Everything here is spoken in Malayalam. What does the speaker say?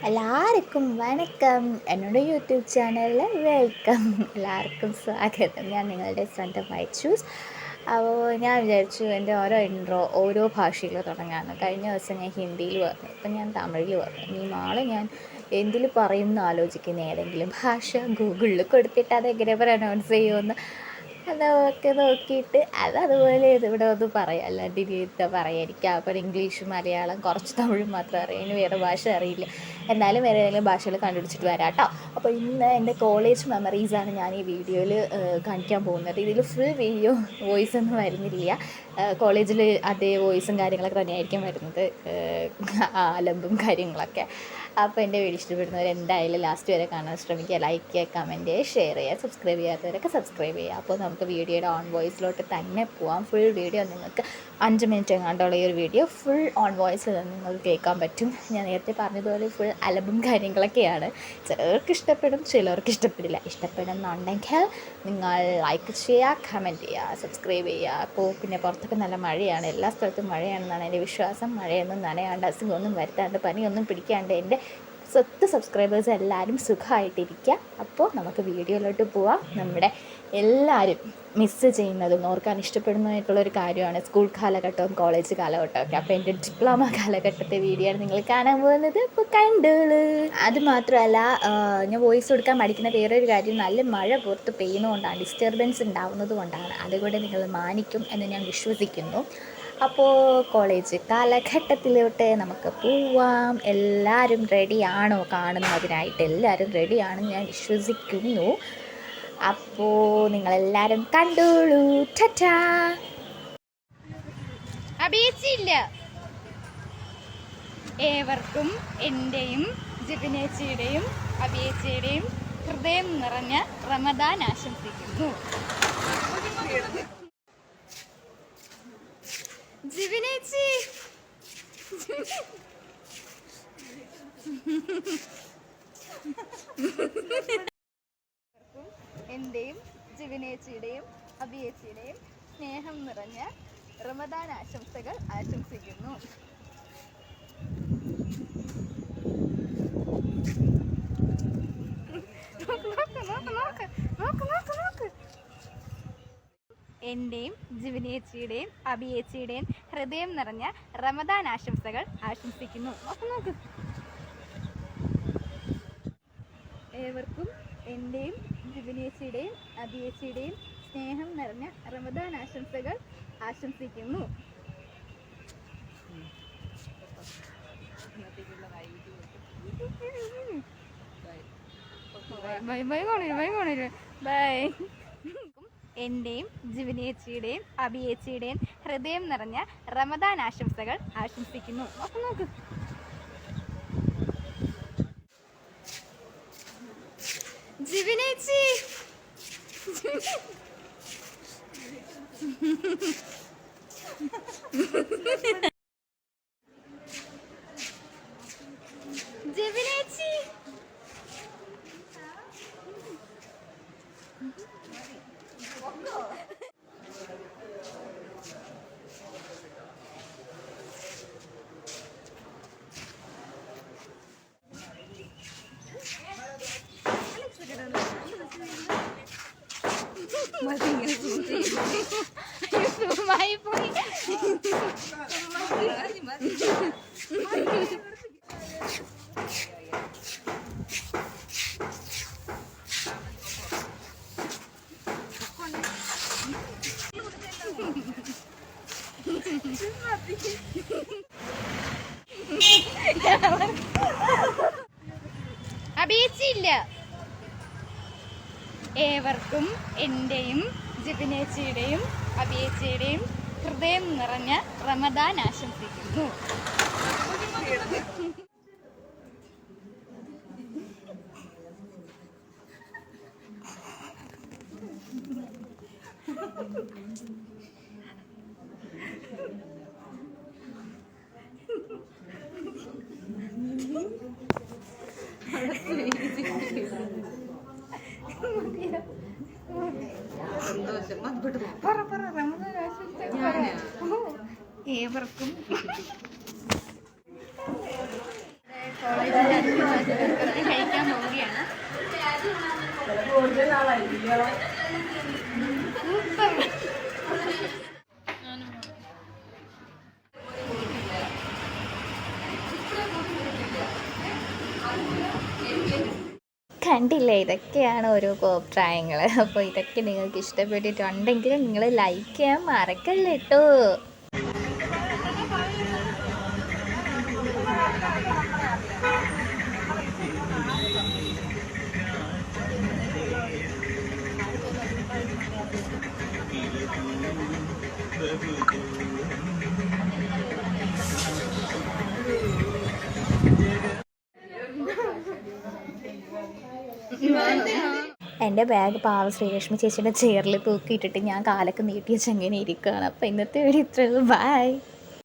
എല്ലാവർക്കും വണക്കം. എന്നോട് യൂട്യൂബ് ചാനലിൽ വെൽക്കം. എല്ലാവർക്കും സ്വാഗതം. ഞാൻ നിങ്ങളുടെ സ്വന്തം ചൂസ്. അപ്പോൾ ഞാൻ വിചാരിച്ചു എൻ്റെ ഓരോ ഭാഷയിൽ തുടങ്ങാമെന്ന്. കഴിഞ്ഞ ദിവസം ഞാൻ ഹിന്ദിയിൽ പറഞ്ഞു, ഇപ്പം ഞാൻ തമിഴിൽ പറഞ്ഞു. ഇനി നാളെ ഞാൻ എന്തിൽ പറയും എന്ന് ആലോചിക്കുന്ന ഏതെങ്കിലും ഭാഷ ഗൂഗിളിൽ കൊടുത്തിട്ട് അതെങ്ങനെ പ്രൊനൗൺസ് ചെയ്യുമെന്ന് അതൊക്കെ നോക്കിയിട്ട് അതുപോലെ ഇവിടെ ഒന്ന് പറയാം. അല്ലാണ്ട് ഇനി എന്താ പറയുക, എനിക്ക് അപ്പോൾ ഇംഗ്ലീഷ് മലയാളം കുറച്ച് തമിഴ് മാത്രം അറിയാം, ഇനി വേറെ ഭാഷ അറിയില്ല. എന്നാലും വേറെ ഏതെങ്കിലും ഭാഷകൾ കണ്ടുപിടിച്ചിട്ട് വരാം കേട്ടോ. അപ്പോൾ ഇന്ന് എൻ്റെ കോളേജ് മെമ്മറീസാണ് ഞാൻ ഈ വീഡിയോയിൽ കാണിക്കാൻ പോകുന്നത്. ഇതിൽ ഫുൾ വീഡിയോ വോയിസ് ഒന്നും വരുന്നില്ല. കോളേജിൽ അതേ വോയിസും കാര്യങ്ങളൊക്കെ തന്നെയായിരിക്കും വരുന്നത്, അലമ്പും കാര്യങ്ങളൊക്കെ. അപ്പോൾ എൻ്റെ വീഡിയോ ഇഷ്ടപ്പെടുന്നവർ എന്തായാലും ലാസ്റ്റ് വരെ കാണാൻ ശ്രമിക്കുക. ലൈക്ക് ചെയ്യുക, കമൻറ്റ് ചെയ്യുക, ഷെയർ ചെയ്യുക. സബ്സ്ക്രൈബ് ചെയ്യാത്തവരൊക്കെ സബ്സ്ക്രൈബ് ചെയ്യുക. അപ്പോൾ നമുക്ക് വീഡിയോയുടെ ഓൺ വോയിസിലോട്ട് തന്നെ പോവാം. ഫുൾ വീഡിയോ നിങ്ങൾക്ക് 5 മിനിറ്റ് എങ്ങാണ്ടുള്ള ഈ ഒരു വീഡിയോ ഫുൾ ഓൺ വോയിസിൽ നിങ്ങൾക്ക് കേൾക്കാൻ പറ്റും. ഞാൻ നേരത്തെ പറഞ്ഞതുപോലെ ഫുൾ അലമ്പും കാര്യങ്ങളൊക്കെയാണ്. ചിലർക്ക് ഇഷ്ടപ്പെടും, ചിലർക്ക് ഇഷ്ടപ്പെടില്ല. ഇഷ്ടപ്പെടുന്നുണ്ടെങ്കിൽ നിങ്ങൾ ലൈക്ക് ചെയ്യുക, കമൻറ്റ് ചെയ്യുക, സബ്സ്ക്രൈബ് ചെയ്യുക. അപ്പോൾ പിന്നെ പുറത്തൊക്കെ നല്ല മഴയാണ്, എല്ലാ സ്ഥലത്തും മഴയാണെന്നാണ് എൻ്റെ വിശ്വാസം. മഴയൊന്നും നനയാണ്ട്, അസുഖമൊന്നും വരുത്താണ്ട്, പനിയൊന്നും പിടിക്കാണ്ട് എൻ്റെ സബ്സ്ക്രൈബേഴ്സ് എല്ലാവരും സുഖമായിട്ടിരിക്കുക. അപ്പോൾ നമുക്ക് വീഡിയോയിലോട്ട് പോവാം. നമ്മുടെ എല്ലാവരും മിസ്സ് ചെയ്യുന്നതും ഓർക്കാൻ ഇഷ്ടപ്പെടുന്നതായിട്ടുള്ളൊരു കാര്യമാണ് സ്കൂൾ കാലഘട്ടവും കോളേജ് കാലഘട്ടമൊക്കെ. അപ്പോൾ എൻ്റെ ഡിപ്ലോമ കാലഘട്ടത്തെ വീഡിയോ ആണ് നിങ്ങൾ കാണാൻ പോകുന്നത്. ഇപ്പോൾ കണ്ടോളൂ. അത് മാത്രമല്ല, ഞാൻ വോയിസ് കൊടുക്കാൻ പഠിക്കുന്ന വേറൊരു കാര്യം, നല്ല മഴ പുറത്ത് പെയ്യുന്നതുകൊണ്ടാണ്, ഡിസ്റ്റർബൻസ് ഉണ്ടാവുന്നത് കൊണ്ടാണ്. അതുകൊണ്ട് നിങ്ങൾ മാനിക്കും എന്ന് ഞാൻ വിശ്വസിക്കുന്നു. അപ്പോൾ കോളേജ് കാലഘട്ടത്തിലോട്ട് നമുക്ക് പോവാം. എല്ലാവരും റെഡിയാണോ കാണുന്നതിനായിട്ട്? എല്ലാവരും റെഡിയാണെന്ന് ഞാൻ വിശ്വസിക്കുന്നു. അപ്പോൾ നിങ്ങളെല്ലാവരും കണ്ടോളൂ. ടാറ്റാ. അഭിയച്ചില്ല. ഏവർക്കും എൻ്റെയും ജിബിനേച്ചിയുടെയും അഭിയേച്ചിയുടെയും ഹൃദയം നിറഞ്ഞ റമദാൻ ആശംസിക്കുന്നു. ജിബിനേച്ചി, എൻ്റെയും ജിബിനേച്ചിയുടെയും അഭിയേച്ചിയുടെയും സ്നേഹം നിറഞ്ഞ റമദാൻ ആശംസകൾ ആശംസിക്കുന്നു. എൻ്റെയും ജിബിനേച്ചിയുടെയും അഭിയേച്ചിയുടെയും ഹൃദയം നിറഞ്ഞ റമദാൻ ആശംസകൾ ആശംസിക്കുന്നു. നോക്ക്. ഏവർക്കും എൻ്റെയും ജിബിനേച്ചിയുടെയും അഭിയേച്ചിയുടെയും സ്നേഹം നിറഞ്ഞ റമദാൻ ആശംസകൾ ആശംസിക്കുന്നു. ബൈ. എൻ്റെയും ജിബിനേച്ചിയുടെയും അഭിയേച്ചിയുടെയും ഹൃദയം നിറഞ്ഞ റമദാൻ ആശംസകൾ ആശംസിക്കുന്നു. നോക്ക്. ജിബിനേച്ചി, ജിബിനേച്ചി, അഭിയച്ചില്ല. ഏവർക്കും എൻ്റെയും ജിബിനേച്ചിയുടെയും അഭിയേച്ചിയുടെയും ഹൃദയം നിറഞ്ഞ റമദാൻ ആശംസിക്കുന്നു. ഏവർക്കും കോളേജിൻ്റെ കഴിക്കാൻ പോവുകയാണ്. സൂപ്പർ. കണ്ടില്ലേ, ഇതൊക്കെയാണ് ഓരോ കോപ്രായങ്ങൾ. അപ്പോൾ ഇതൊക്കെ നിങ്ങൾക്ക് ഇഷ്ടപ്പെട്ടിട്ടുണ്ടെങ്കിൽ നിങ്ങൾ ലൈക്ക് ചെയ്യാൻ മറക്കല്ലേ കേട്ടോ. എൻ്റെ ബാഗ് പാവ ശ്രീലക്ഷ്മി ചേച്ചിയുടെ ചെയറിൽ തൂക്കിയിട്ടിട്ട് ഞാൻ കാലൊക്കെ നീട്ടി വെച്ച് അങ്ങനെ ഇരിക്കുകയാണ്. അപ്പോൾ ഇന്നത്തെ വീഡിയോ ഇത്രയുള്ളൂ. ബൈ.